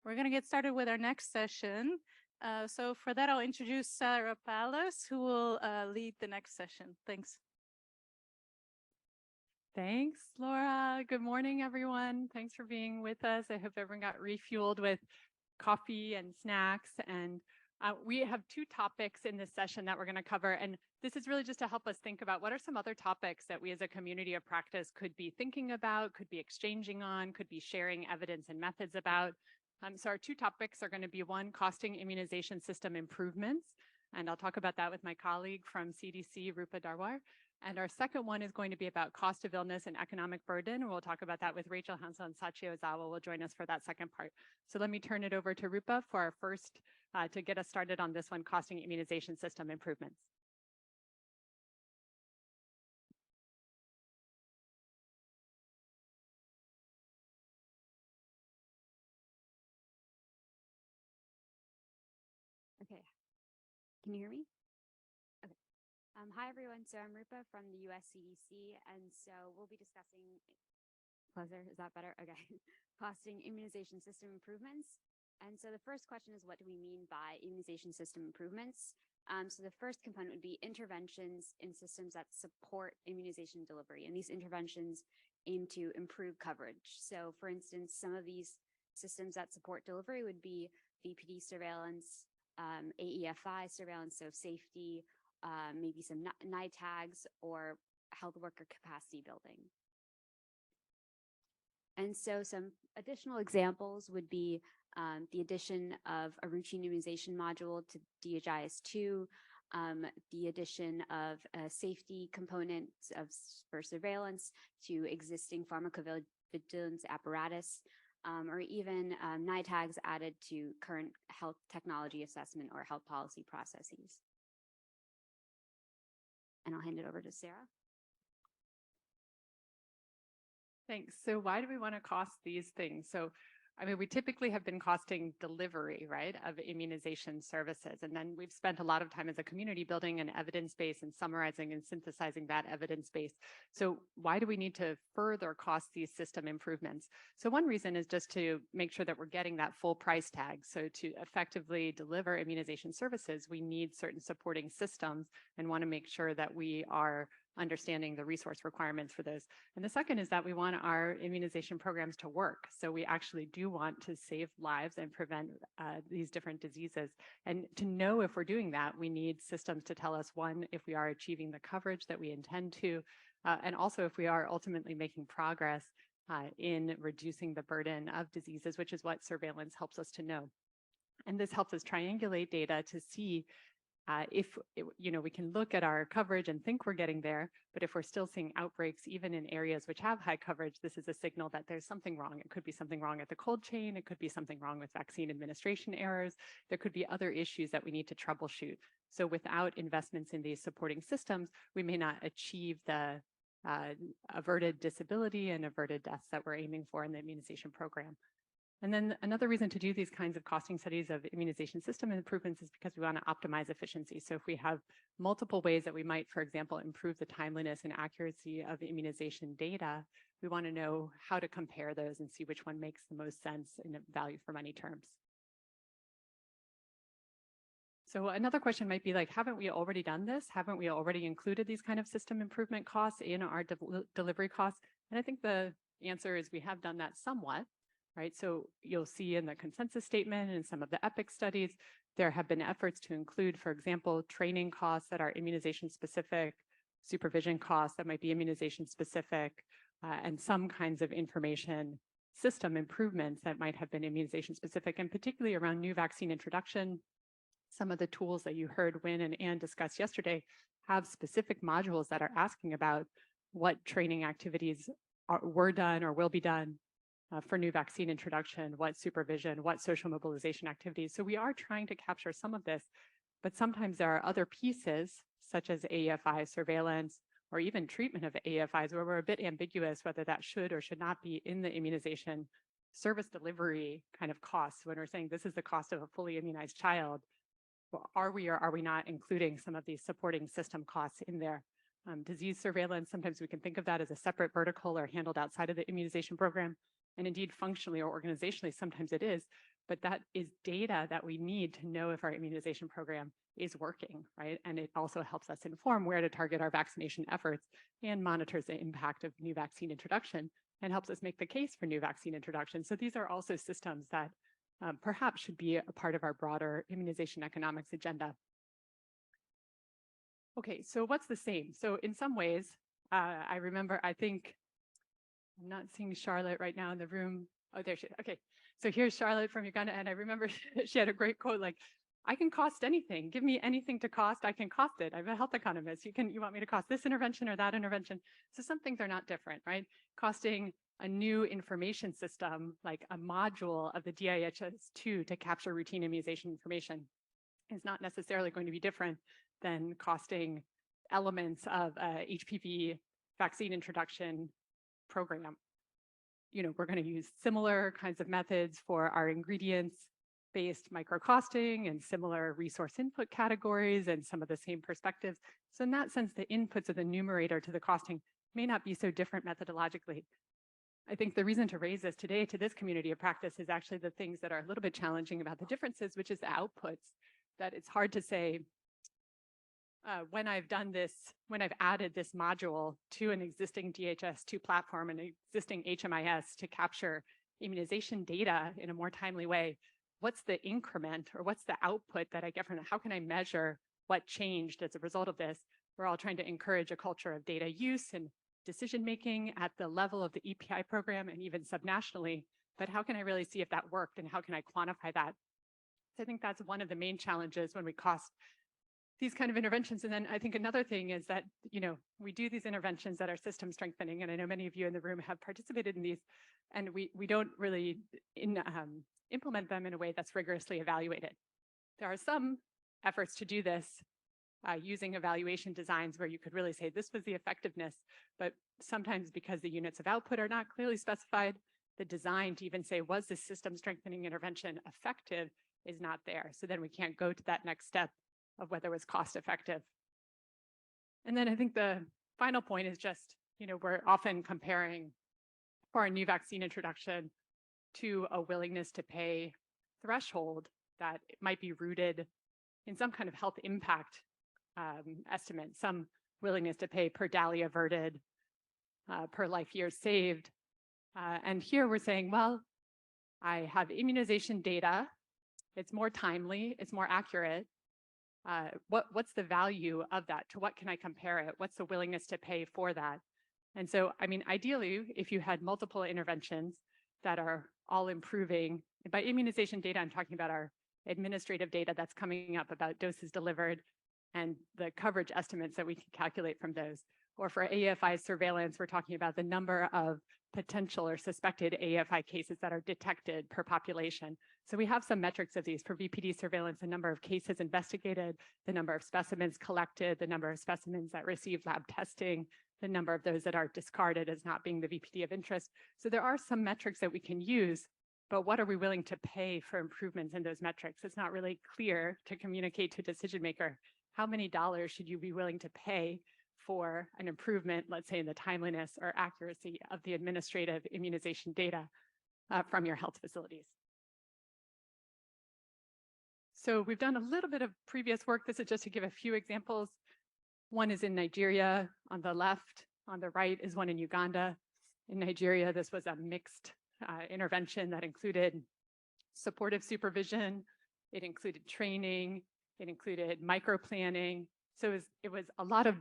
We're going to get started with our next session. So for that, I'll introduce Sarah Palace, who will lead the next session. Thanks. Thanks, Laura. Good morning, everyone. Thanks for being with us. I hope everyone got refueled with coffee and snacks. And we have two topics in this session that we're going to cover. And this is really just to help us think about what are some other topics that we as a community of practice could be thinking about, could be exchanging on, could be sharing evidence and methods about. So our two topics are going to be one, costing immunization system improvements. And I'll talk about that with my colleague from CDC, Rupa Darwar. And our second one is going to be about cost of illness and economic burden. And we'll talk about that with Rachel Hansel and Sachi Ozawa will join us for that second part. So let me turn it over to Rupa for our first, to get us started on this one, costing immunization system improvements. Okay, can you hear me? Okay. Hi, everyone. So I'm Rupa from the US CDC, and so we'll be discussing, closer, is that better? Okay, costing immunization system improvements. And so the first question is, what do we mean by immunization system improvements? So the first component would be interventions in systems that support immunization delivery, and these interventions aim to improve coverage. So for instance, some of these systems that support delivery would be VPD surveillance, AEFI surveillance, so safety, maybe some NITAGs or health worker capacity building. And so some additional examples would be the addition of a routine immunization module to DHIS2, the addition of a safety component for surveillance to existing pharmacovigilance apparatus, or even NITAGs added to current health technology assessment or health policy processes. And I'll hand it over to Sarah. Thanks. So why do we want to cost these things? So, I mean, we typically have been costing delivery, right, of immunization services. And then we've spent a lot of time as a community building an evidence base and summarizing and synthesizing that evidence base. So why do we need to further cost these system improvements? So one reason is just to make sure that we're getting that full price tag. So to effectively deliver immunization services, we need certain supporting systems and want to make sure that we are understanding the resource requirements for those. And the second is that we want our immunization programs to work. So we actually do want to save lives and prevent these different diseases. And to know if we're doing that, we need systems to tell us, one, if we are achieving the coverage that we intend to, and also if we are ultimately making progress in reducing the burden of diseases, which is what surveillance helps us to know. And this helps us triangulate data to see if we can look at our coverage and think we're getting there, but if we're still seeing outbreaks, even in areas which have high coverage, this is a signal that there's something wrong. It could be something wrong at the cold chain. It could be something wrong with vaccine administration errors. There could be other issues that we need to troubleshoot. So without investments in these supporting systems, we may not achieve the averted disability and averted deaths that we're aiming for in the immunization program. And then another reason to do these kinds of costing studies of immunization system improvements is because we want to optimize efficiency. So if we have multiple ways that we might, for example, improve the timeliness and accuracy of immunization data, we want to know how to compare those and see which one makes the most sense in value for money terms. So another question might be like, haven't we already done this? Haven't we already included these kind of system improvement costs in our delivery costs? And I think the answer is we have done that somewhat. Right, so you'll see in the consensus statement and some of the EPIC studies, there have been efforts to include, for example, training costs that are immunization specific, supervision costs that might be immunization specific, and some kinds of information system improvements that might have been immunization specific, and particularly around new vaccine introduction. Some of the tools that you heard Wynn and Anne discuss yesterday have specific modules that are asking about what training activities were done or will be done for new vaccine introduction, what supervision, what social mobilization activities. So we are trying to capture some of this, but sometimes there are other pieces such as AEFI surveillance or even treatment of AEFIs where we're a bit ambiguous whether that should or should not be in the immunization service delivery kind of costs. When we're saying this is the cost of a fully immunized child, well, are we or are we not including some of these supporting system costs in there? Disease surveillance, sometimes we can think of that as a separate vertical or handled outside of the immunization program. And indeed, functionally or organizationally, sometimes it is. but that is data that we need to know if our immunization program is working, right? And it also helps us inform where to target our vaccination efforts and monitors the impact of new vaccine introduction and helps us make the case for new vaccine introduction. So these are also systems that perhaps should be a part of our broader immunization economics agenda. Okay, so what's the same? So in some ways, I remember, I think, I'm not seeing Charlotte right now in the room. Oh, there she is. Okay, so here's Charlotte from Uganda, and I remember she had a great quote like, I can cost anything. Give me anything to cost, I can cost it. I'm a health economist. You want me to cost this intervention or that intervention? So some things are not different, right? Costing a new information system, like a module of the DIHS2 to capture routine immunization information, is not necessarily going to be different than costing elements of a HPV vaccine introduction program. We're going to use similar kinds of methods for our ingredients-based microcosting and similar resource input categories and some of the same perspectives. So in that sense, the inputs of the numerator to the costing may not be so different methodologically. I think the reason to raise this today to this community of practice is actually the things that are a little bit challenging about the differences, which is the outputs, that it's hard to say, when I've added this module to an existing DHS2 platform, an existing HMIS to capture immunization data in a more timely way, what's the increment or what's the output that I get from it? How can I measure what changed as a result of this? We're all trying to encourage a culture of data use and decision-making at the level of the EPI program and even subnationally, but how can I really see if that worked and how can I quantify that? So I think that's one of the main challenges when we cost these kind of interventions. And then I think another thing is that, we do these interventions that are system strengthening, and I know many of you in the room have participated in these, and we don't really implement them in a way that's rigorously evaluated. There are some efforts to do this using evaluation designs where you could really say this was the effectiveness, but sometimes because the units of output are not clearly specified, the design to even say, was this system strengthening intervention effective is not there. So then we can't go to that next step of whether it was cost effective. And then I think the final point is just, we're often comparing for a new vaccine introduction to a willingness to pay threshold that it might be rooted in some kind of health impact estimate, some willingness to pay per DALI averted, per life years saved. And here we're saying, well, I have immunization data, it's more timely, it's more accurate. What's the value of that? To what can I compare it? What's the willingness to pay for that? And so, ideally, if you had multiple interventions that are all improving, by immunization data, I'm talking about our administrative data that's coming up about doses delivered and the coverage estimates that we can calculate from those. Or for AFI surveillance, we're talking about the number of potential or suspected AFI cases that are detected per population. So we have some metrics of these for VPD surveillance, the number of cases investigated, the number of specimens collected, the number of specimens that received lab testing, the number of those that are discarded as not being the VPD of interest. So there are some metrics that we can use, but what are we willing to pay for improvements in those metrics? It's not really clear to communicate to a decision maker. How many dollars should you be willing to pay for an improvement, let's say in the timeliness or accuracy of the administrative immunization data from your health facilities? So we've done a little bit of previous work. This is just to give a few examples. One is in Nigeria on the left, on the right is one in Uganda. In Nigeria, this was a mixed intervention that included supportive supervision, it included training, it included micro-planning. So it was a lot of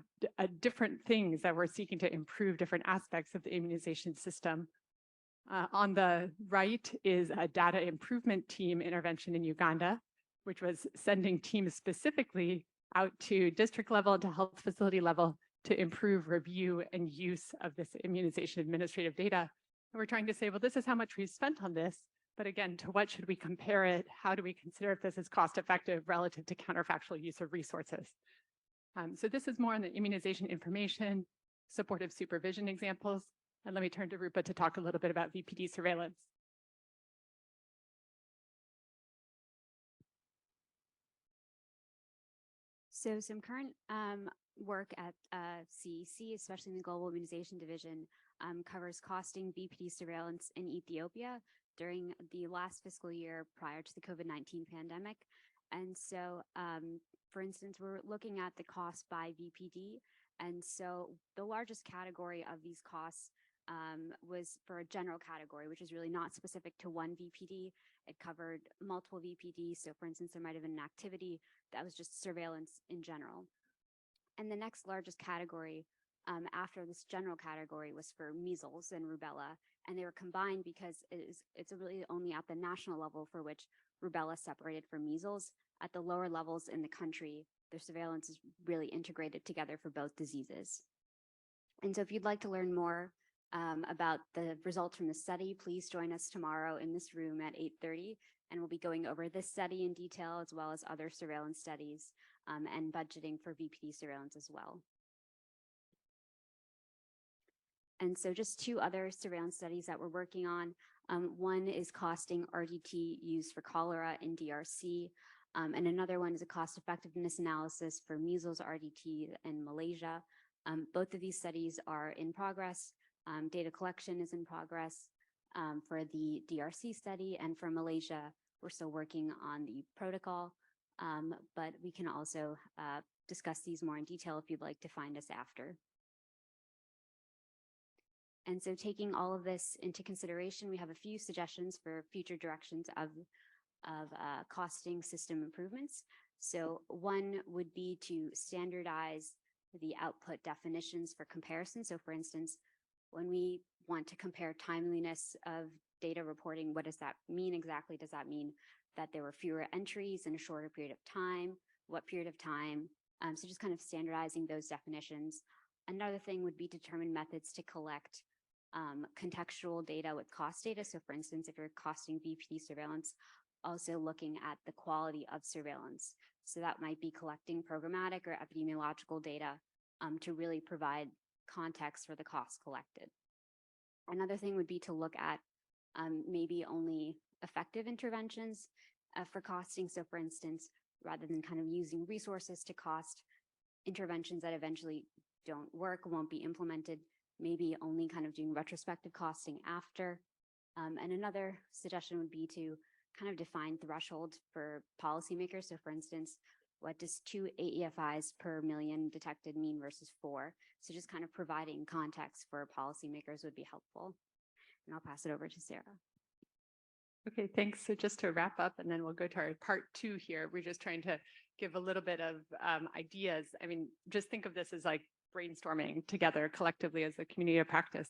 different things that we're seeking to improve different aspects of the immunization system. On the right is a data improvement team intervention in Uganda, which was sending teams specifically out to district level, to health facility level to improve review and use of this immunization administrative data. And we're trying to say, well, this is how much we've spent on this, but again, to what should we compare it? How do we consider if this is cost effective relative to counterfactual use of resources? So this is more on the immunization information, supportive supervision examples. And let me turn to Rupa to talk a little bit about VPD surveillance. So some current work at CEC, especially in the Global Immunization Division, covers costing VPD surveillance in Ethiopia. during the last fiscal year prior to the COVID-19 pandemic. And so, for instance, we're looking at the cost by VPD. And so the largest category of these costs was for a general category, which is really not specific to one VPD. It covered multiple VPDs. So for instance, there might have been an activity that was just surveillance in general. And the next largest category after this general category was for measles and rubella. And they were combined because it's really only at the national level for which rubella separated from measles. At the lower levels in the country, their surveillance is really integrated together for both diseases. And so if you'd like to learn more about the results from the study, please join us tomorrow in this room at 8:30, and we'll be going over this study in detail as well as other surveillance studies and budgeting for VPD surveillance as well. And so just two other surveillance studies that we're working on. One is costing RDT used for cholera in DRC, and another one is a cost effectiveness analysis for measles RDT in Malaysia. Both of these studies are in progress. Data collection is in progress for the DRC study, and for Malaysia, we're still working on the protocol, but we can also discuss these more in detail if you'd like to find us after. And so taking all of this into consideration, we have a few suggestions for future directions of costing system improvements. So one would be to standardize the output definitions for comparison. So for instance, when we want to compare timeliness of data reporting, what does that mean exactly? Does that mean that there were fewer entries in a shorter period of time? What period of time? So just kind of standardizing those definitions. Another thing would be to determine methods to collect contextual data with cost data. So for instance, if you're costing VPD surveillance, also looking at the quality of surveillance. So that might be collecting programmatic or epidemiological data to really provide context for the costs collected. Another thing would be to look at maybe only effective interventions for costing. So for instance, rather than kind of using resources to cost interventions that eventually don't work, won't be implemented, maybe only kind of doing retrospective costing after. And another suggestion would be to kind of define thresholds for policymakers. So for instance, what does 2 AEFIs per million detected mean versus 4? So just kind of providing context for policymakers would be helpful. And I'll pass it over to Sarah. Okay, thanks. So just to wrap up, and then we'll go to our part 2 here. We're just trying to give a little bit of ideas. I mean, just think of this as like brainstorming together collectively as a community of practice.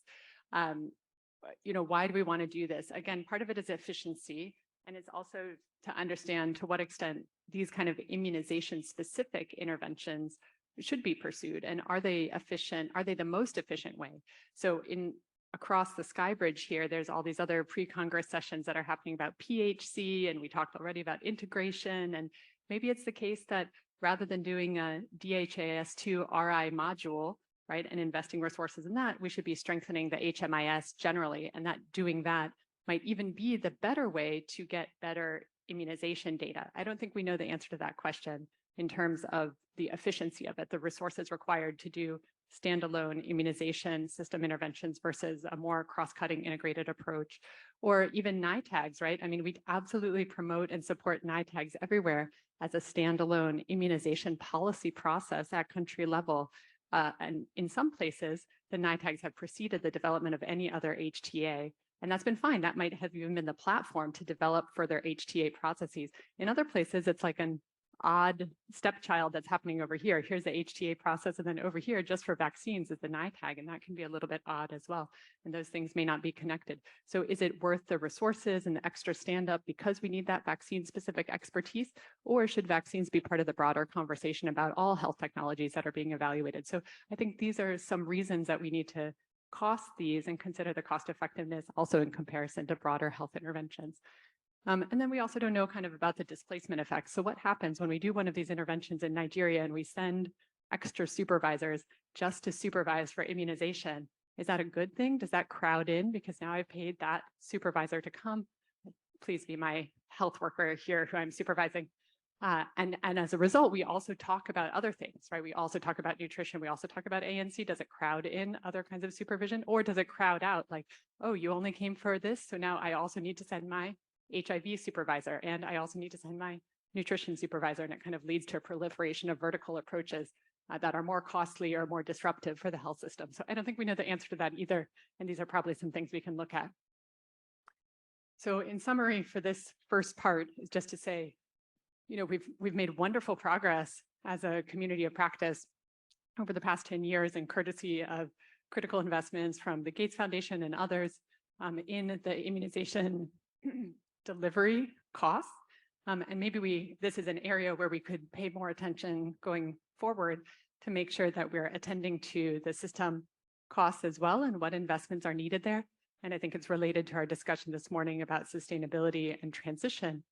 Why do we want to do this? Again, part of it is efficiency, and it's also to understand to what extent these kind of immunization-specific interventions should be pursued, and are they efficient? Are they the most efficient way? So across the Sky Bridge here, there's all these other pre-Congress sessions that are happening about PHC, and we talked already about integration, and maybe it's the case that rather than doing a DHIS2 RI module, right, and investing resources in that, we should be strengthening the HMIS generally, and that doing that might even be the better way to get better immunization data. I don't think we know the answer to that question in terms of the efficiency of it, the resources required to do standalone immunization system interventions versus a more cross-cutting integrated approach, or even NITAGs, right? I mean, we absolutely promote and support NITAGs everywhere as a standalone immunization policy process at country level. And in some places, the NITAGs have preceded the development of any other HTA. And that's been fine. That might have even been the platform to develop further HTA processes. In other places, it's like an odd stepchild that's happening over here. Here's the HTA process, and then over here, just for vaccines, is the NITAG, and that can be a little bit odd as well. And those things may not be connected. So is it worth the resources and the extra stand-up because we need that vaccine-specific expertise, or should vaccines be part of the broader conversation about all health technologies that are being evaluated? So I think these are some reasons that we need to cost these and consider the cost effectiveness also in comparison to broader health interventions. And then we also don't know kind of about the displacement effects. So what happens when we do one of these interventions in Nigeria and we send extra supervisors just to supervise for immunization? Is that a good thing? Does that crowd in because now I've paid that supervisor to come? Please be my health worker here who I'm supervising. And as a result, we also talk about other things, right? We also talk about nutrition. We also talk about ANC. Does it crowd in other kinds of supervision, or does it crowd out like, oh, you only came for this, so now I also need to send my HIV supervisor, and I also need to send my nutrition supervisor, and it kind of leads to a proliferation of vertical approaches that are more costly or more disruptive for the health system. So I don't think we know the answer to that either, and these are probably some things we can look at. So in summary for this first part is just to say, you know, we've made wonderful progress as a community of practice over the past 10 years in courtesy of critical investments from the Gates Foundation and others in the immunization delivery costs. And maybe this is an area where we could pay more attention going forward to make sure that we're attending to the system costs as well and what investments are needed there. And I think it's related to our discussion this morning about sustainability and transition,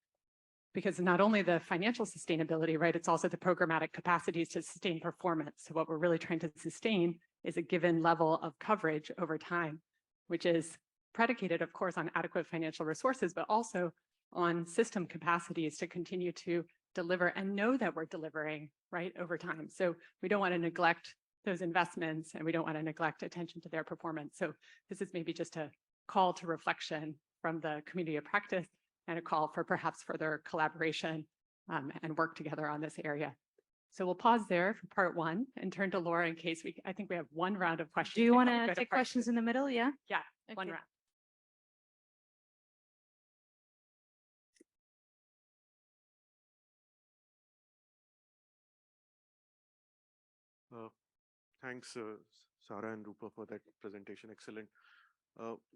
because not only the financial sustainability, right, it's also the programmatic capacities to sustain performance. So what we're really trying to sustain is a given level of coverage over time, which is predicated, of course, on adequate financial resources, but also on system capacities to continue to deliver and know that we're delivering, right, over time. So we don't want to neglect those investments, and we don't want to neglect attention to their performance. So this is maybe just a call to reflection from the community of practice and a call for perhaps further collaboration and work together on this area. So we'll pause there for part one and turn to Laura in case I think we have one round of questions. Do you want to take questions in the middle? Yeah. Yeah, Okay. one round. Thanks, Sarah and Rupa, for that presentation. Excellent.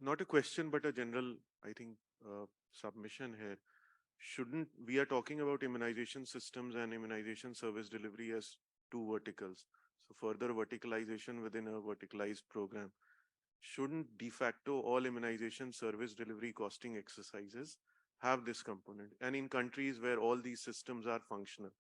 Not a question, but a general, I think, submission here. We are talking about immunization systems and immunization service delivery as two verticals. So further verticalization within a verticalized program. Shouldn't de facto all immunization service delivery costing exercises have this component? And in countries where all these systems are functional,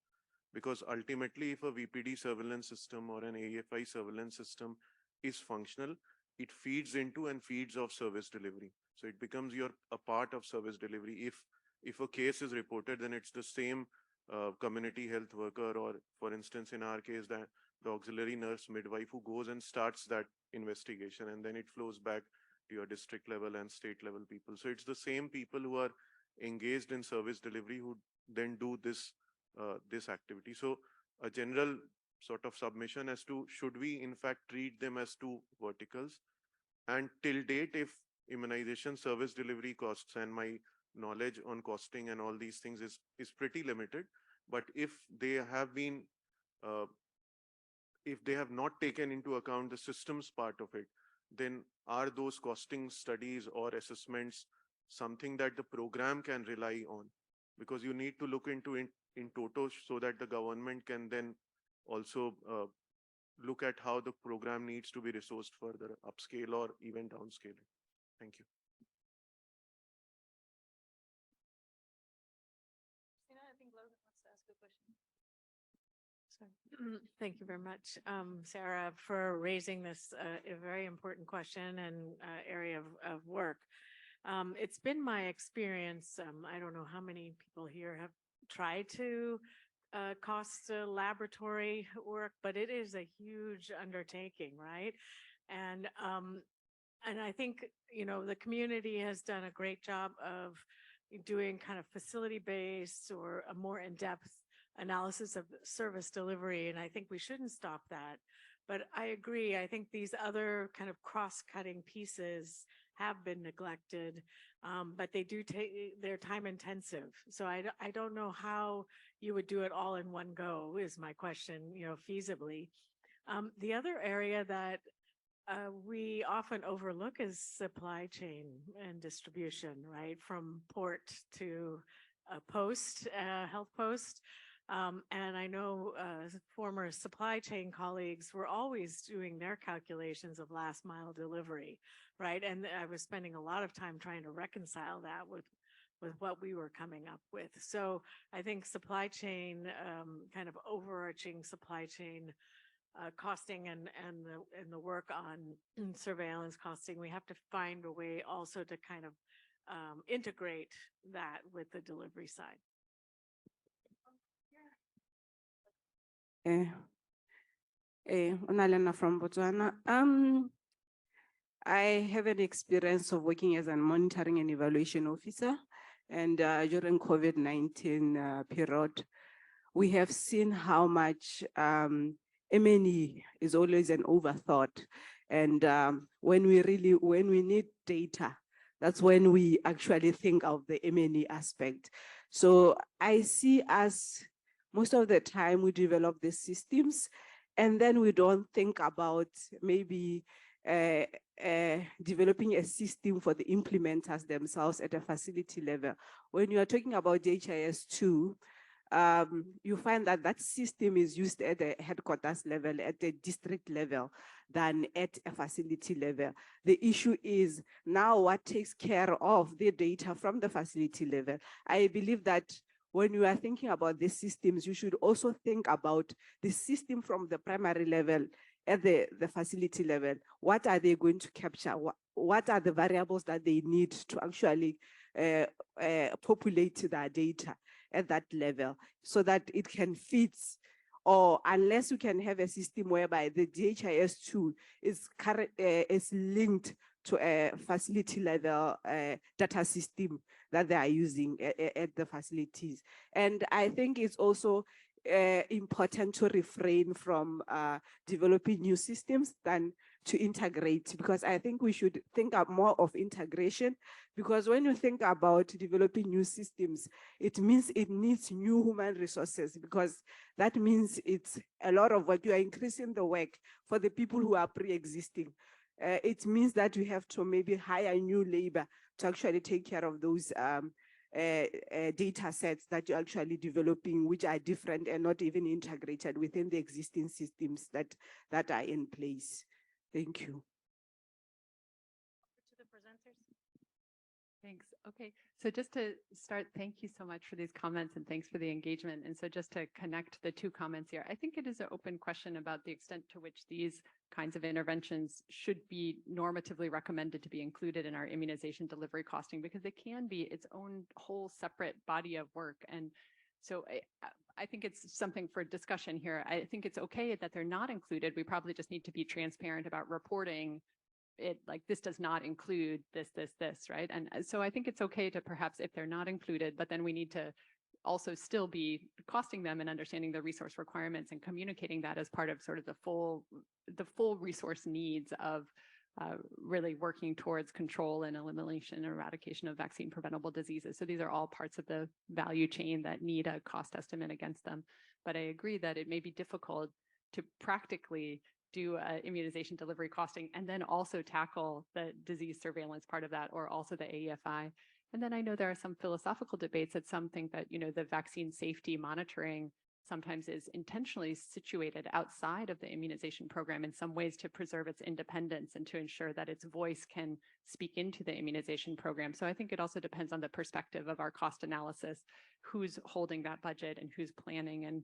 because ultimately if a VPD surveillance system or an AFI surveillance system is functional, it feeds into and feeds off service delivery. So it becomes a part of service delivery. If a case is reported, then it's the same community health worker, or for instance, in our case, the auxiliary nurse midwife who goes and starts that investigation, and then it flows back to your district level and state level people. So it's the same people who are engaged in service delivery who then do this activity. So a general sort of submission as to should we in fact treat them as two verticals? And till date, if immunization service delivery costs, and my knowledge on costing and all these things is pretty limited, but if they have been if they have not taken into account the systems part of it, then are those costing studies or assessments something that the program can rely on? Because you need to look into it in toto so that the government can then also look at how the program needs to be resourced further, upscale or even downscale. Thank you. I think Logan wants to ask a question. Thank you very much, Sarah, for raising this a very important question and area of work. It's been my experience, I don't know how many people here have tried to cost laboratory work, but it is a huge undertaking, right? And I think, you know, the community has done a great job of doing kind of facility-based or a more in-depth analysis of service delivery, and I think we shouldn't stop that. But I agree, I think these other kind of cross-cutting pieces have been neglected, but they do they're time intensive. So I don't know how you would do it all in one go is my question, you know, feasibly. The other area that we often overlook is supply chain and distribution, right? From port to a post, health post. And I know former supply chain colleagues were always doing their calculations of last mile delivery, right? And I was spending a lot of time trying to reconcile that with what we were coming up with. So I think supply chain, kind of overarching supply chain costing and the work on surveillance costing, we have to find a way also to kind of integrate that with the delivery side. Unalena from Botswana. I have an experience of working as a monitoring and evaluation officer, and during COVID-19 period, we have seen how much M&E is always an overthought, and when we need data, that's when we actually think of the M&E aspect. So I see us most of the time we develop these systems, and then we don't think about maybe developing a system for the implementers themselves at a facility level. When you are talking about HIS2, you find that that system is used at the headquarters level, at the district level, than at a facility level. The issue is now what takes care of the data from the facility level. I believe that when you are thinking about these systems, you should also think about the system from the primary level at the facility level. What are they going to capture? What are the variables that they need to actually populate their data at that level so that it can fit? Or unless you can have a system whereby the DHIS2 is linked to a facility level data system that they are using at the facilities. And I think it's also important to refrain from developing new systems than to integrate, because I think we should think up more of integration, because when you think about developing new systems, it means it needs new human resources, because that means it's a lot of work. You are increasing the work for the people who are pre-existing. It means that we have to maybe hire new labor to actually take care of those data sets that you're actually developing, which are different and not even integrated within the existing systems that are in place. Thank you. To the presenters. Thanks. Okay, so just to start, thank you so much for these comments and thanks for the engagement. And so just to connect the two comments here, I think it is an open question about the extent to which these kinds of interventions should be normatively recommended to be included in our immunization delivery costing, because it can be its own whole separate body of work. And so I think it's something for discussion here. I think it's okay that they're not included. We probably just need to be transparent about reporting it, like this does not include this, right? And so I think it's okay to perhaps, if they're not included, but then we need to also still be costing them and understanding the resource requirements and communicating that as part of sort of the full resource needs of really working towards control and elimination and eradication of vaccine preventable diseases. So these are all parts of the value chain that need a cost estimate against them. But I agree that it may be difficult to practically do immunization delivery costing and then also tackle the disease surveillance part of that, or also the AEFI. And then I know there are some philosophical debates that some think that, you know, the vaccine safety monitoring sometimes is intentionally situated outside of the immunization program in some ways to preserve its independence and to ensure that its voice can speak into the immunization program. So I think it also depends on the perspective of our cost analysis, who's holding that budget and who's planning and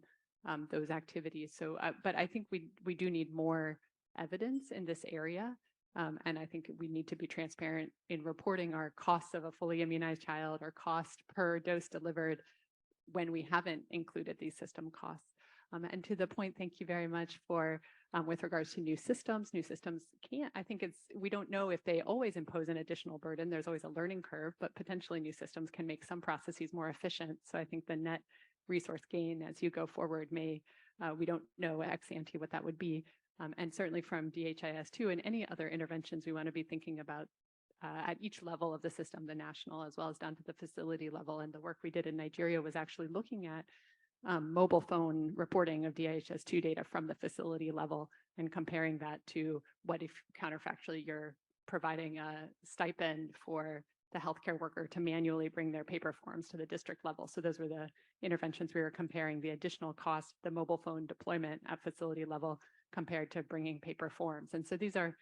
those activities. So, but I think we do need more evidence in this area. And I think we need to be transparent in reporting our costs of a fully immunized child or cost per dose delivered when we haven't included these system costs. And to the point, thank you very much for, with regards to new systems can't, I think we don't know if they always impose an additional burden. There's always a learning curve, but potentially new systems can make some processes more efficient. So I think the net resource gain as you go forward may, we don't know ex ante what that would be. And certainly from DHIS2 and any other interventions we want to be thinking about at each level of the system, the national as well as down to the facility level. And the work we did in Nigeria was actually looking at mobile phone reporting of DHIS2 data from the facility level and comparing that to what if counterfactually you're providing a stipend for the healthcare worker to manually bring their paper forms to the district level. So those were the interventions we were comparing, the additional cost, the mobile phone deployment at facility level compared to bringing paper forms. And so these are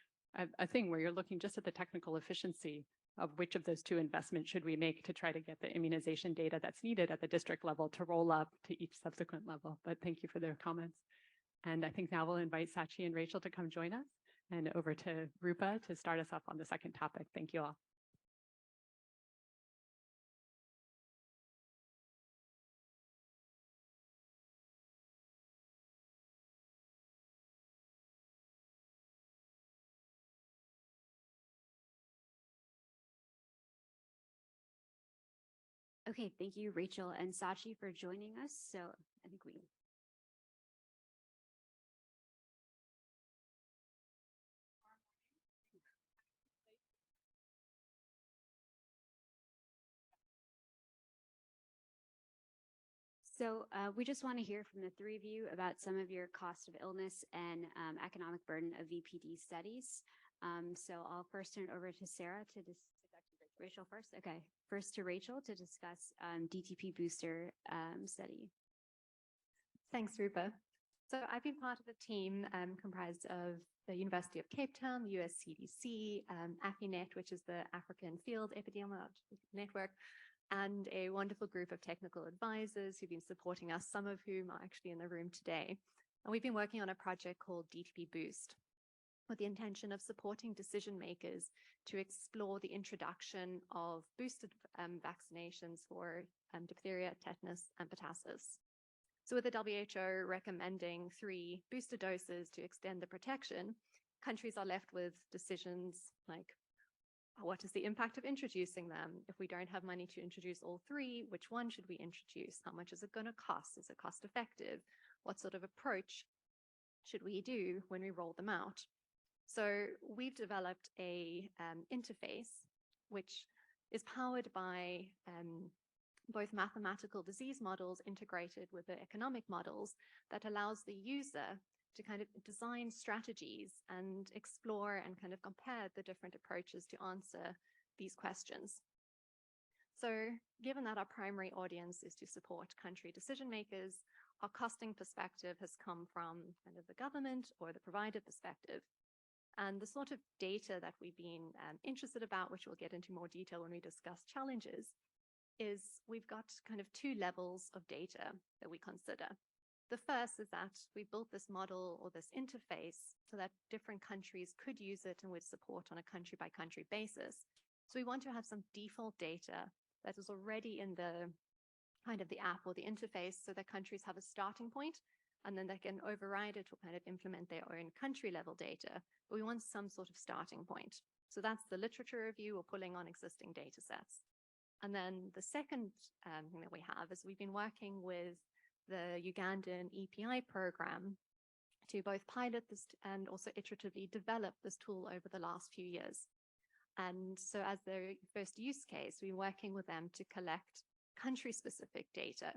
a thing where you're looking just at the technical efficiency of which of those two investments should we make to try to get the immunization data that's needed at the district level to roll up to each subsequent level. But thank you for their comments. And I think now we'll invite Sachi and Rachel to come join us, and over to Rupa to start us off on the second topic. Thank you all. Okay, thank you, Rachel and Sachi, for joining us. So I think we. So we just want to hear from the three of you about some of your cost of illness and economic burden of VPD studies. So I'll first turn it over to Sarah to Rachel first. Okay, first to Rachel to discuss DTP booster study. Thanks, Rupa. So I've been part of a team comprised of the University of Cape Town, the US CDC, AFINET, which is the African Field Epidemiological Network, and a wonderful group of technical advisors who've been supporting us, some of whom are actually in the room today. And we've been working on a project called DTP Boost, with the intention of supporting decision makers to explore the introduction of boosted vaccinations for diphtheria, tetanus, and pertussis. So with the WHO recommending 3 booster doses to extend the protection, countries are left with decisions like, what is the impact of introducing them? If we don't have money to introduce all 3, which one should we introduce? How much is it going to cost? Is it cost effective? What sort of approach should we do when we roll them out? So we've developed a interface which is powered by both mathematical disease models integrated with the economic models that allows the user to kind of design strategies and explore and kind of compare the different approaches to answer these questions. So given that our primary audience is to support country decision makers, our costing perspective has come from kind of the government or the provider perspective. And the sort of data that we've been interested about, which we'll get into more detail when we discuss challenges, is we've got kind of 2 levels of data that we consider. The first is that we built this model or this interface so that different countries could use it and would support on a country by country basis. So we want to have some default data that is already in the kind of the app or the interface so that countries have a starting point and then they can override it or kind of implement their own country level data. But we want some sort of starting point. So that's the literature review or pulling on existing data sets. And then the second thing that we have is we've been working with the Ugandan EPI program to both pilot this and also iteratively develop this tool over the last few years. And so as their first use case, we're working with them to collect country-specific data.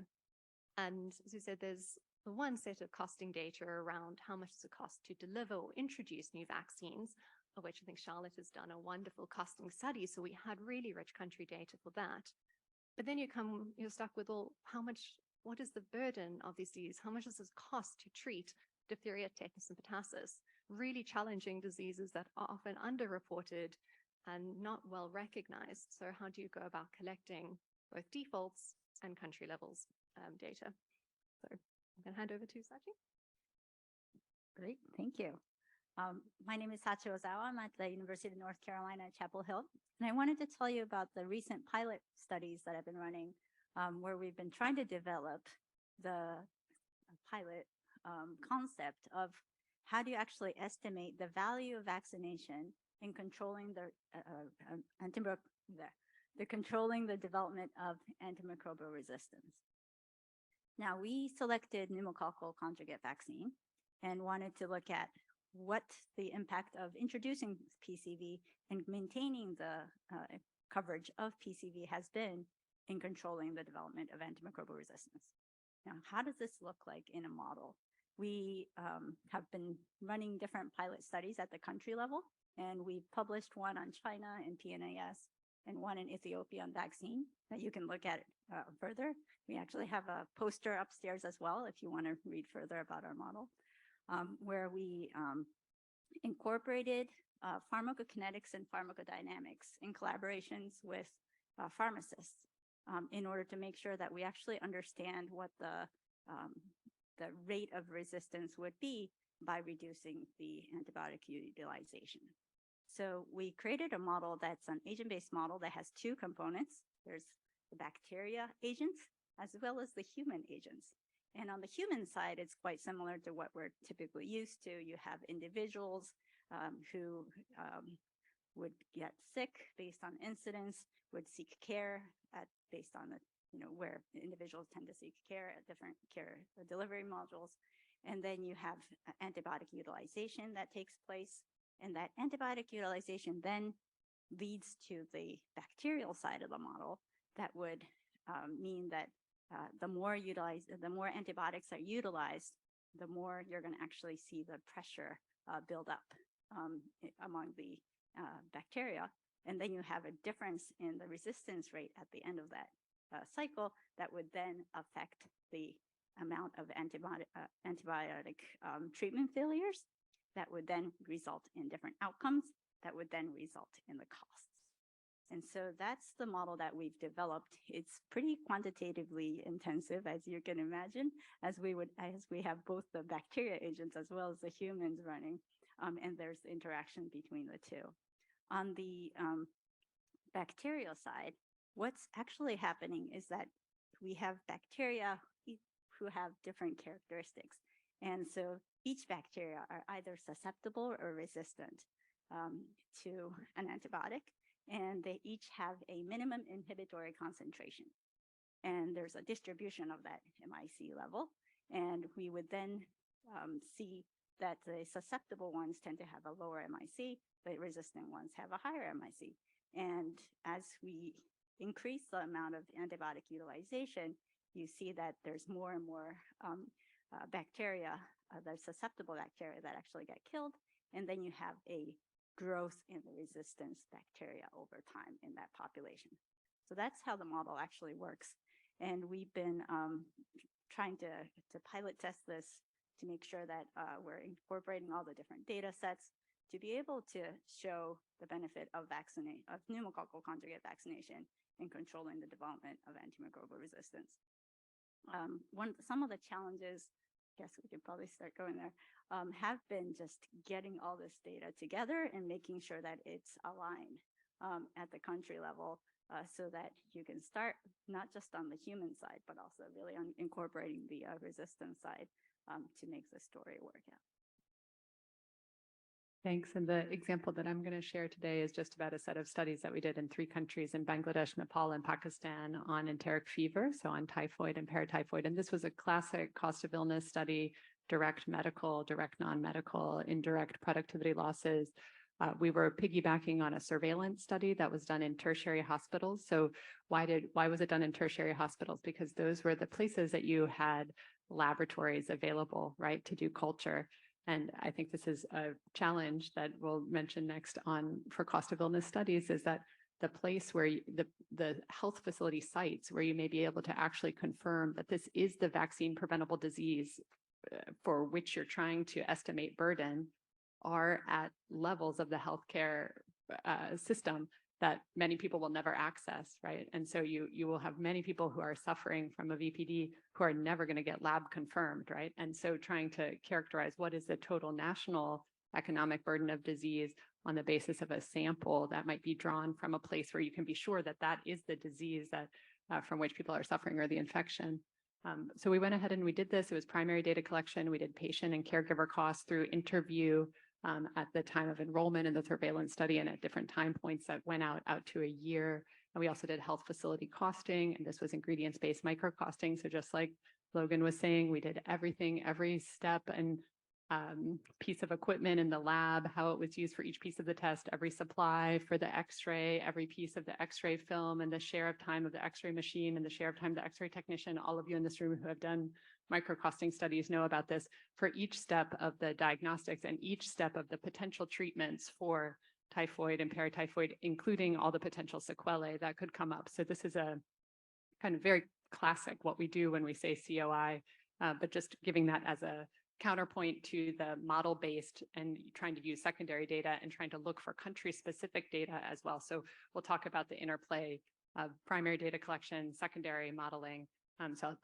And as we said, there's the one set of costing data around how much does it cost to deliver or introduce new vaccines, of which I think Charlotte has done a wonderful costing study. So we had really rich country data for that. But then you're stuck with what is the burden of these diseases? How much does it cost to treat diphtheria, tetanus, and pertussis? Really challenging diseases that are often underreported and not well recognized. So how do you go about collecting both defaults and country levels data? So I'm going to hand over to Sachi. Great, thank you. My name is Sachi Ozawa. I'm at the University of North Carolina at Chapel Hill. And I wanted to tell you about the recent pilot studies that I've been running where we've been trying to develop the pilot concept of how do you actually estimate the value of vaccination in controlling controlling the development of antimicrobial resistance. Now, we selected pneumococcal conjugate vaccine and wanted to look at what the impact of introducing PCV and maintaining the coverage of PCV has been in controlling the development of antimicrobial resistance. Now, how does this look like in a model? We have been running different pilot studies at the country level, and we've published one on China and PNAS and one in Ethiopia on vaccine that you can look at further. We actually have a poster upstairs as well if you want to read further about our model, where we incorporated pharmacokinetics and pharmacodynamics in collaborations with pharmacists in order to make sure that we actually understand what the rate of resistance would be by reducing the antibiotic utilization. So we created a model that's an agent-based model that has 2 components. There's the bacteria agents as well as the human agents. And on the human side, it's quite similar to what we're typically used to. You have individuals who would get sick based on incidence, would seek care based on the where individuals tend to seek care at different care delivery modules. And then you have antibiotic utilization that takes place. And that antibiotic utilization then leads to the bacterial side of the model that would mean that the more antibiotics are utilized, the more you're going to actually see the pressure build up among the bacteria. And then you have a difference in the resistance rate at the end of that cycle that would then affect the amount of antibiotic treatment failures that would then result in different outcomes that would then result in the costs. And so that's the model that we've developed. It's pretty quantitatively intensive, as you can imagine, as we have both the bacteria agents as well as the humans running, and there's interaction between the two. On the bacterial side, what's actually happening is that we have bacteria who have different characteristics. And so each bacteria are either susceptible or resistant to an antibiotic, and they each have a minimum inhibitory concentration. And there's a distribution of that MIC level. And we would then see that the susceptible ones tend to have a lower MIC, the resistant ones have a higher MIC. And as we increase the amount of antibiotic utilization, you see that there's more and more bacteria, the susceptible bacteria that actually get killed. And then you have a growth in the resistance bacteria over time in that population. So that's how the model actually works. And we've been trying to pilot test this to make sure that we're incorporating all the different data sets to be able to show the benefit of pneumococcal conjugate vaccination in controlling the development of antimicrobial resistance. Some of the challenges, I guess we could probably start going there, have been just getting all this data together and making sure that it's aligned at the country level so that you can start not just on the human side, but also really on incorporating the resistance side to make the story work out. Thanks. And the example that I'm going to share today is just about a set of studies that we did in 3 countries, in Bangladesh, Nepal, and Pakistan, on enteric fever, so on typhoid and paratyphoid. And this was a classic cost of illness study, direct medical, direct non-medical, indirect productivity losses. We were piggybacking on a surveillance study that was done in tertiary hospitals. So why was it done in tertiary hospitals? Because those were the places that you had laboratories available, right, to do culture. And I think this is a challenge that we'll mention next on for cost of illness studies, is that the place where the health facility sites where you may be able to actually confirm that this is the vaccine preventable disease for which you're trying to estimate burden are at levels of the healthcare system that many people will never access, right? And so you will have many people who are suffering from a VPD who are never going to get lab confirmed, right? And so trying to characterize what is the total national economic burden of disease on the basis of a sample that might be drawn from a place where you can be sure that that is the disease that from which people are suffering, or the infection. So we went ahead and we did this. It was primary data collection. We did patient and caregiver costs through interview at the time of enrollment in the surveillance study, and at different time points that went out to a year. And we also did health facility costing, and this was ingredients-based micro costing. So just like Logan was saying, we did everything, every step and piece of equipment in the lab, how it was used for each piece of the test, every supply for the x-ray, every piece of the x-ray film, and the share of time of the x-ray machine and the share of time of the x-ray technician. All of you in this room who have done microcosting studies know about this, for each step of the diagnostics and each step of the potential treatments for typhoid and paratyphoid, including all the potential sequelae that could come up. So this is a kind of very classic what we do when we say COI, but just giving that as a counterpoint to the model-based and trying to use secondary data and trying to look for country-specific data as well. So we'll talk about the interplay of primary data collection, secondary modeling. So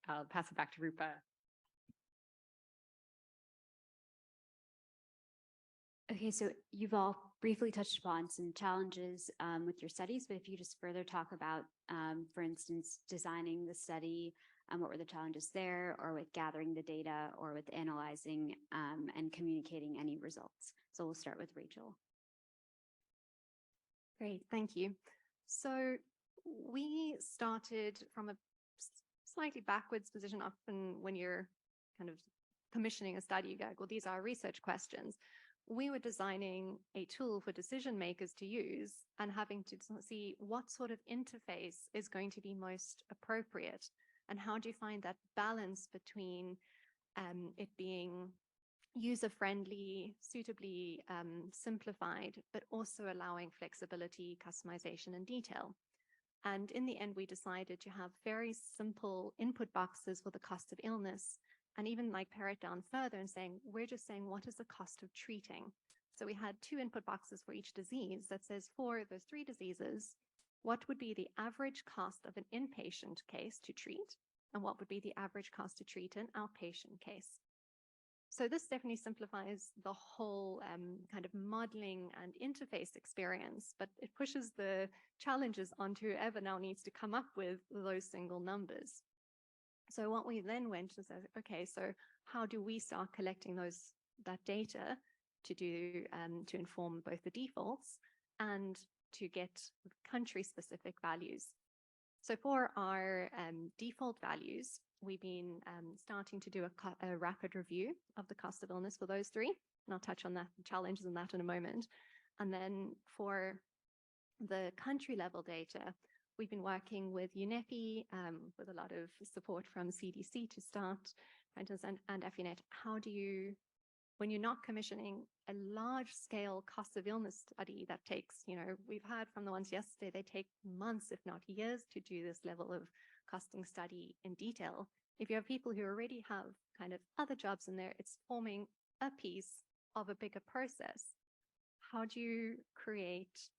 I'll pass it back to Rupa. Okay, so you've all briefly touched upon some challenges with your studies, but if you just further talk about, for instance, designing the study, what were the challenges there, or with gathering the data, or with analyzing and communicating any results. So we'll start with Rachel. Great, thank you. So we started from a slightly backwards position. Often when you're kind of commissioning a study, you go, well, these are research questions. We were designing a tool for decision makers to use and having to see what sort of interface is going to be most appropriate, and how do you find that balance between it being user-friendly, suitably simplified, but also allowing flexibility, customization, and detail. And in the end, we decided to have very simple input boxes for the cost of illness, and even like pare it down further and saying, we're just saying, what is the cost of treating? So we had 2 input boxes for each disease that says, for those 3 diseases, what would be the average cost of an inpatient case to treat? And what would be the average cost to treat an outpatient case? So this definitely simplifies the whole kind of modeling and interface experience, but it pushes the challenges onto whoever now needs to come up with those single numbers. So what we then went to say, okay, so how do we start collecting that data to do to inform both the defaults and to get country-specific values? So for our default values, we've been starting to do a rapid review of the cost of illness for those 3, and I'll touch on that challenges in that in a moment. And then for the country level data, we've been working with UNEPI with a lot of support from CDC to start trying to understand, and AFINET, how do you, when you're not commissioning a large scale cost of illness study that takes, we've heard from the ones yesterday, they take months, if not years, to do this level of costing study in detail. If you have people who already have kind of other jobs in there, it's forming a piece of a bigger process. How do you create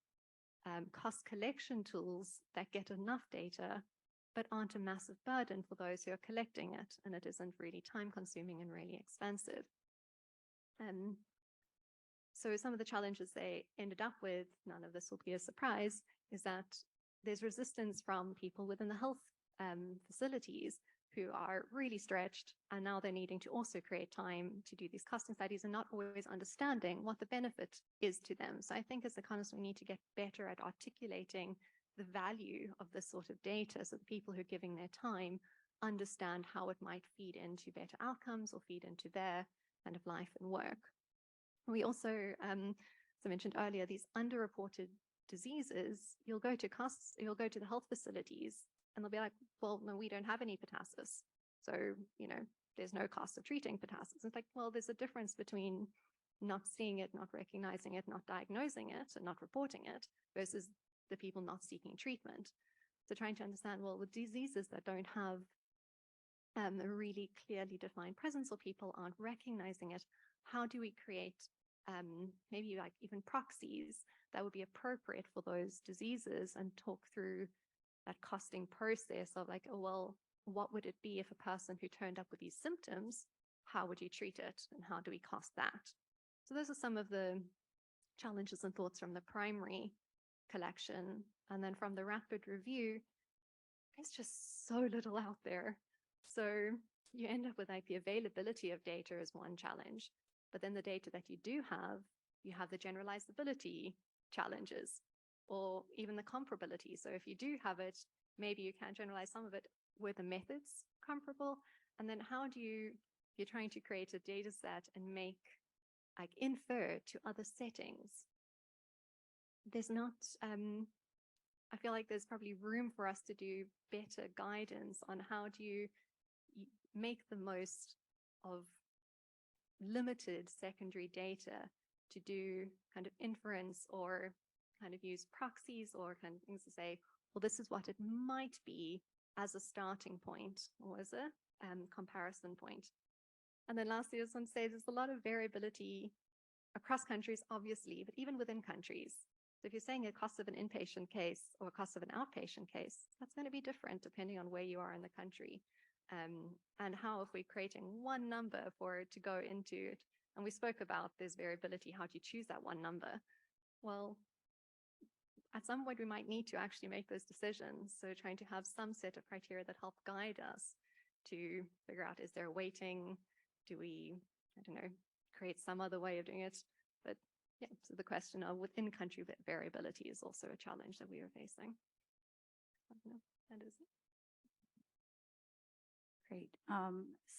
cost collection tools that get enough data, but aren't a massive burden for those who are collecting it, and it isn't really time consuming and really expensive? So some of the challenges they ended up with, none of this will be a surprise, is that there's resistance from people within the health facilities who are really stretched, and now they're needing to also create time to do these costing studies and not always understanding what the benefit is to them. So I think as economists, we need to get better at articulating the value of this sort of data so the people who are giving their time understand how it might feed into better outcomes or feed into their kind of life and work. We also, as I mentioned earlier, these underreported diseases, you'll go to the health facilities and they'll be like, well, no, we don't have any pertussis. So, there's no cost of treating pertussis. It's like, well, there's a difference between not seeing it, not recognizing it, not diagnosing it, and not reporting it versus the people not seeking treatment. So trying to understand, well, the diseases that don't have a really clearly defined presence or people aren't recognizing it, how do we create maybe like even proxies that would be appropriate for those diseases and talk through that costing process of like, oh, well, what would it be if a person who turned up with these symptoms, how would you treat it and how do we cost that? So those are some of the challenges and thoughts from the primary collection. And then from the rapid review, there's just so little out there. So you end up with like the availability of data as one challenge, but then the data that you do have, you have the generalizability challenges or even the comparability. So if you do have it, maybe you can generalize some of it. Were the methods comparable? And then how do you're trying to create a data set and make like infer to other settings. There's not, I feel like there's probably room for us to do better guidance on how do you make the most of limited secondary data to do kind of inference or kind of use proxies or kind of things to say, well, this is what it might be as a starting point or as a comparison point. And then lastly, I just want to say there's a lot of variability across countries, obviously, but even within countries. So if you're saying a cost of an inpatient case or a cost of an outpatient case, that's going to be different depending on where you are in the country. And how, if we're creating one number for it to go into it, and we spoke about this variability, how do you choose that one number? Well, at some point we might need to actually make those decisions. So trying to have some set of criteria that help guide us to figure out, is there a weighting? Do we, I don't know, create some other way of doing it? But yeah, so the question of within country variability is also a challenge that we are facing. No, that is it. Great.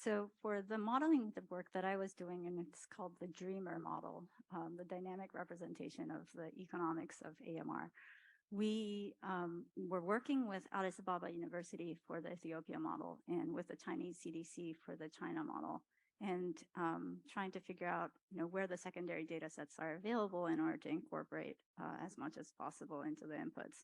So for the modeling the work that I was doing, and it's called the DREAMER model, the dynamic representation of the economics of AMR. We were working with Addis Ababa University for the Ethiopia model and with the Chinese CDC for the China model, and trying to figure out, where the secondary data sets are available in order to incorporate as much as possible into the inputs.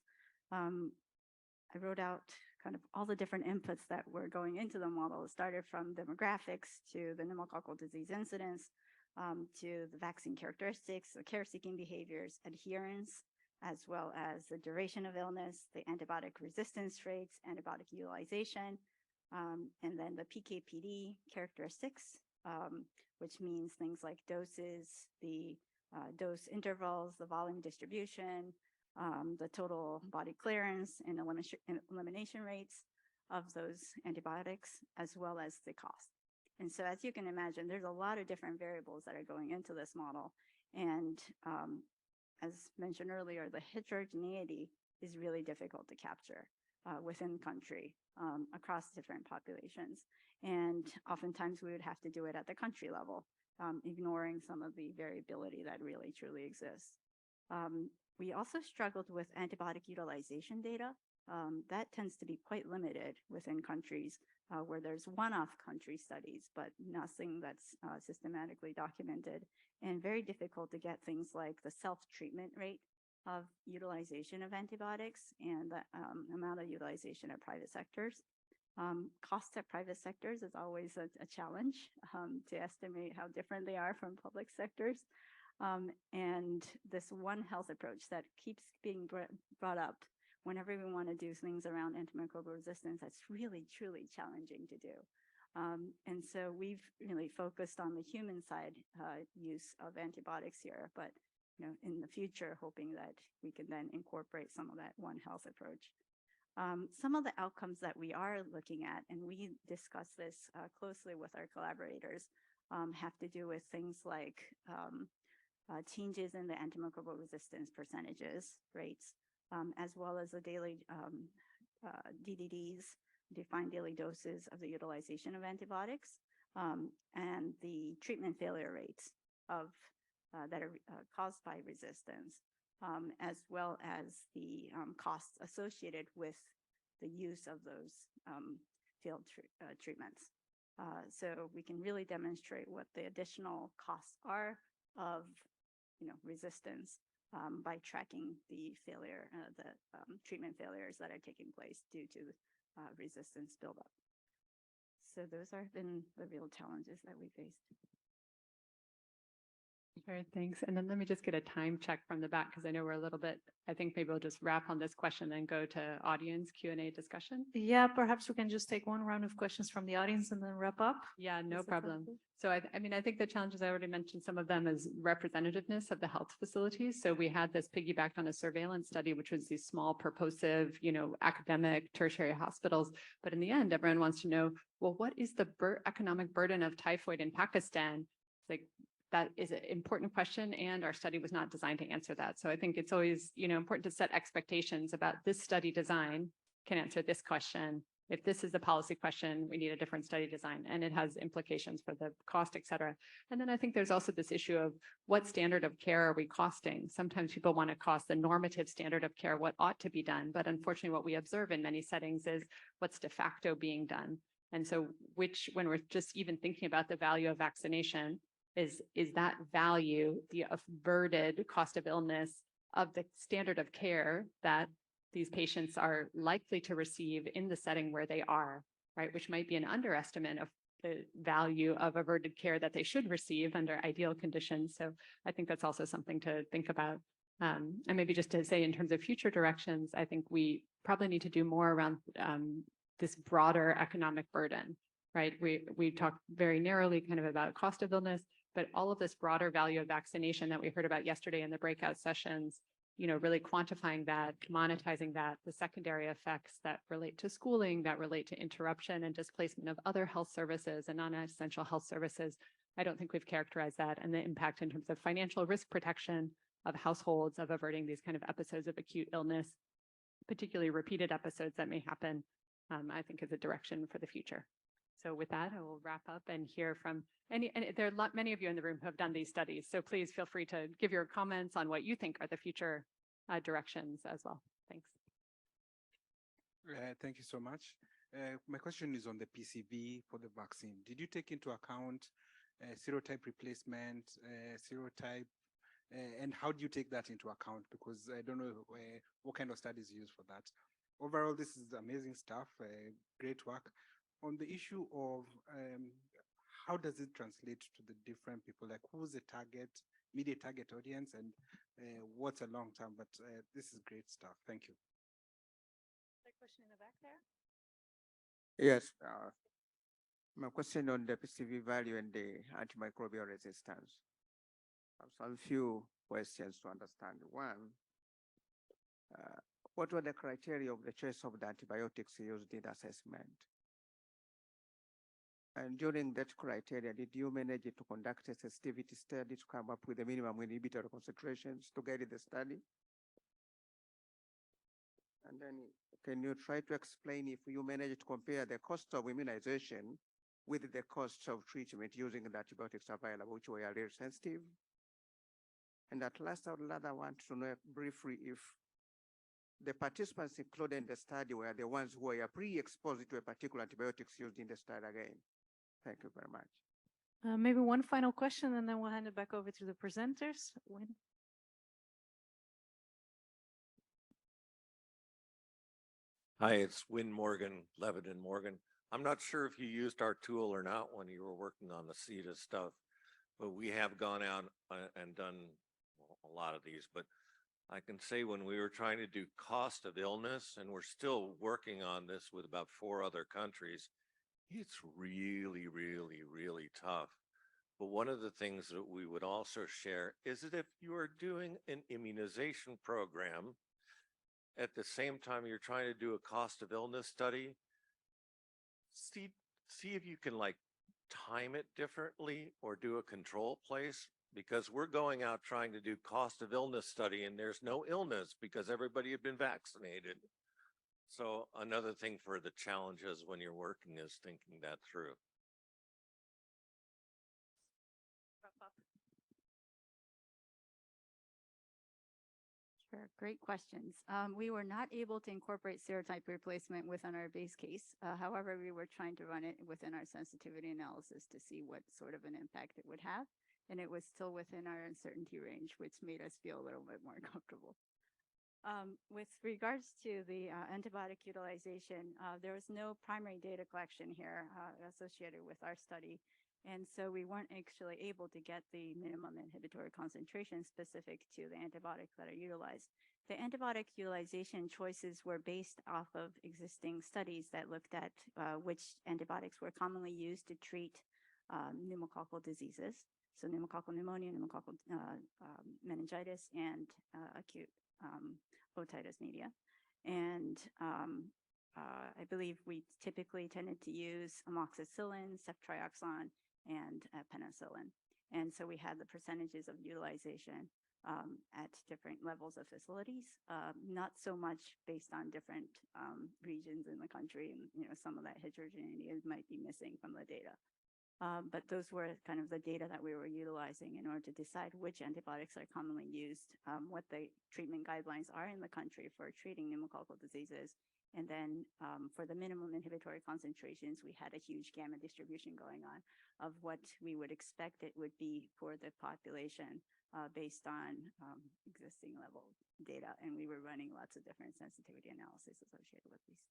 I wrote out kind of all the different inputs that were going into the model. It started from demographics to the pneumococcal disease incidence, to the vaccine characteristics, the care-seeking behaviors, adherence, as well as the duration of illness, the antibiotic resistance rates, antibiotic utilization, and then the PK/PD characteristics, which means things like doses, the dose intervals, the volume distribution, the total body clearance and elimination rates of those antibiotics, as well as the cost. And so as you can imagine, there's a lot of different variables that are going into this model. And as mentioned earlier, the heterogeneity is really difficult to capture within country across different populations. And oftentimes we would have to do it at the country level, ignoring some of the variability that really truly exists. We also struggled with antibiotic utilization data. That tends to be quite limited within countries where there's one-off country studies, but nothing that's systematically documented, and very difficult to get things like the self-treatment rate of utilization of antibiotics and the amount of utilization at private sectors. Costs at private sectors is always a challenge to estimate how different they are from public sectors. And this One Health approach that keeps being brought up whenever we want to do things around antimicrobial resistance, that's really, truly challenging to do. And so we've really focused on the human side use of antibiotics here, but in the future, hoping that we can then incorporate some of that One Health approach. Some of the outcomes that we are looking at, and we discuss this closely with our collaborators, have to do with things like changes in the antimicrobial resistance percentages rates, as well as the daily DDDs, defined daily doses of the utilization of antibiotics, and the treatment failure rates of that are caused by resistance, as well as the costs associated with the use of those field treatments. So we can really demonstrate what the additional costs are of resistance by tracking the failure, the treatment failures that are taking place due to resistance buildup. So those have been the real challenges that we faced. Great, thanks. And then let me just get a time check from the back, because I know we're a little bit, I think maybe we'll just wrap on this question and go to audience Q&A discussion. Yeah, perhaps we can just take one round of questions from the audience and then wrap up. Yeah, no Is that problem. helpful? So I mean, I think the challenges, I already mentioned some of them, is representativeness of the health facilities. So we had this piggybacked on a surveillance study, which was these small purposive, academic tertiary hospitals. But in the end, everyone wants to know, well, what is the economic burden of typhoid in Pakistan? It's like, that is an important question, and our study was not designed to answer that. So I think it's always, important to set expectations about this study design can answer this question. If this is the policy question, we need a different study design, and it has implications for the cost, et cetera. And then I think there's also this issue of what standard of care are we costing? Sometimes people want to cost the normative standard of care, what ought to be done. But unfortunately, what we observe in many settings is what's de facto being done. And so when we're just even thinking about the value of vaccination, is that value the averted cost of illness of the standard of care that these patients are likely to receive in the setting where they are, right? Which might be an underestimate of the value of averted care that they should receive under ideal conditions. So I think that's also something to think about. And maybe just to say in terms of future directions, I think we probably need to do more around this broader economic burden, right? We talked very narrowly kind of about cost of illness, but all of this broader value of vaccination that we heard about yesterday in the breakout sessions, really quantifying that, monetizing that, the secondary effects that relate to schooling, that relate to interruption and displacement of other health services and non-essential health services. I don't think we've characterized that, and the impact in terms of financial risk protection of households, of averting these kind of episodes of acute illness. particularly repeated episodes that may happen, I think is a direction for the future. So with that, I will wrap up and hear from and there are many of you in the room who have done these studies. So please feel free to give your comments on what you think are the future directions as well. Thanks. Thank you so much. My question is on the PCV for the vaccine. Did you take into account serotype replacement, serotype, and how do you take that into account? Because I don't know what kind of studies you use for that. Overall, this is amazing stuff, great work. On the issue of how does it translate to the different people, like who's the target, immediate target audience, and what's a long term, but this is great stuff. Thank you. Question in the back there. Yes, my question on the PCV value and the antimicrobial resistance. I have some few questions to understand. One, what were the criteria of the choice of the antibiotics used in the assessment? And during that criteria, did you manage to conduct a sensitivity study to come up with the minimum inhibitory concentrations to guide the study? And then can you try to explain if you managed to compare the cost of immunization with the cost of treatment using the antibiotics available, which were really sensitive? And at last, I would rather want to know briefly if the participants included in the study were the ones who were pre-exposed to a particular antibiotics used in the study again. Thank you very much. Maybe one final question, and then we'll hand it back over to the presenters. Win. Hi, it's Win Morgan, Levitt & Morgan. I'm not sure if you used our tool or not when you were working on the CETA stuff, but we have gone out and done a lot of these. But I can say when we were trying to do cost of illness, and we're still working on this with about 4 other countries, it's really, really, really tough. But one of the things that we would also share is that if you are doing an immunization program, at the same time you're trying to do a cost of illness study, see if you can like time it differently or do a control place, because we're going out trying to do cost of illness study and there's no illness because everybody had been vaccinated. So another thing for the challenges when you're working is thinking that through. Sure, great questions. We were not able to incorporate serotype replacement within our base case. However, we were trying to run it within our sensitivity analysis to see what sort of an impact it would have. And it was still within our uncertainty range, which made us feel a little bit more comfortable. With regards to the antibiotic utilization, there was no primary data collection here associated with our study. And so we weren't actually able to get the minimum inhibitory concentration specific to the antibiotics that are utilized. The antibiotic utilization choices were based off of existing studies that looked at which antibiotics were commonly used to treat pneumococcal diseases. So pneumococcal pneumonia, pneumococcal meningitis, and acute otitis media. And I believe we typically tended to use amoxicillin, ceftriaxone, and penicillin. And so we had the percentages of utilization at different levels of facilities, not so much based on different regions in the country. And, some of that heterogeneity might be missing from the data. But those were kind of the data that we were utilizing in order to decide which antibiotics are commonly used, what the treatment guidelines are in the country for treating pneumococcal diseases. And then for the minimum inhibitory concentrations, we had a huge gamma distribution going on of what we would expect it would be for the population based on existing level data. And we were running lots of different sensitivity analysis associated with these.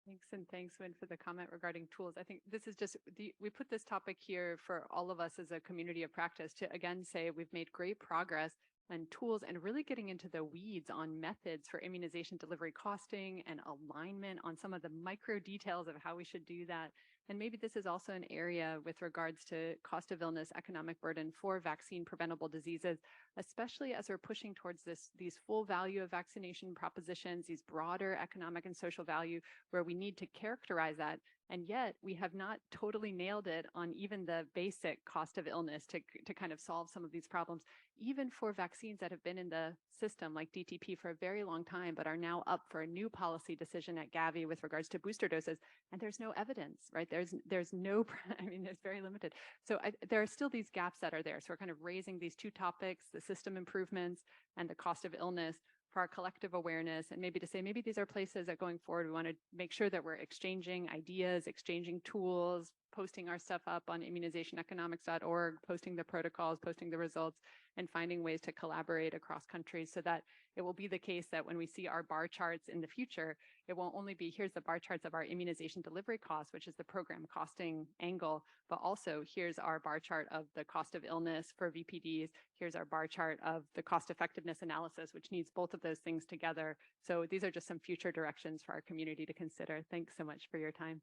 Thanks, and thanks, Win, for the comment regarding tools. I think this is just, we put this topic here for all of us as a community of practice to, again, say we've made great progress on tools and really getting into the weeds on methods for immunization delivery costing and alignment on some of the micro details of how we should do that. And maybe this is also an area with regards to cost of illness, economic burden for vaccine preventable diseases, especially as we're pushing towards these full value of vaccination propositions, these broader economic and social value, where we need to characterize that And yet we have not totally nailed it on even the basic cost of illness to kind of solve some of these problems, even for vaccines that have been in the system like DTP for a very long time, but are now up for a new policy decision at Gavi with regards to booster doses. And there's no evidence, right? There's no, I mean, there's very limited. So there are still these gaps that are there. So we're kind of raising these two topics, the system improvements and the cost of illness, for our collective awareness, and maybe to say, maybe these are places that going forward, we want to make sure that we're exchanging ideas, exchanging tools, posting our stuff up on immunizationeconomics.org, posting the protocols, posting the results, and finding ways to collaborate across countries so that it will be the case that when we see our bar charts in the future, it won't only be here's the bar charts of our immunization delivery costs, which is the program costing angle, but also here's our bar chart of the cost of illness for VPDs. Here's our bar chart of the cost effectiveness analysis, which needs both of those things together. So these are just some future directions for our community to consider. Thanks so much for your time.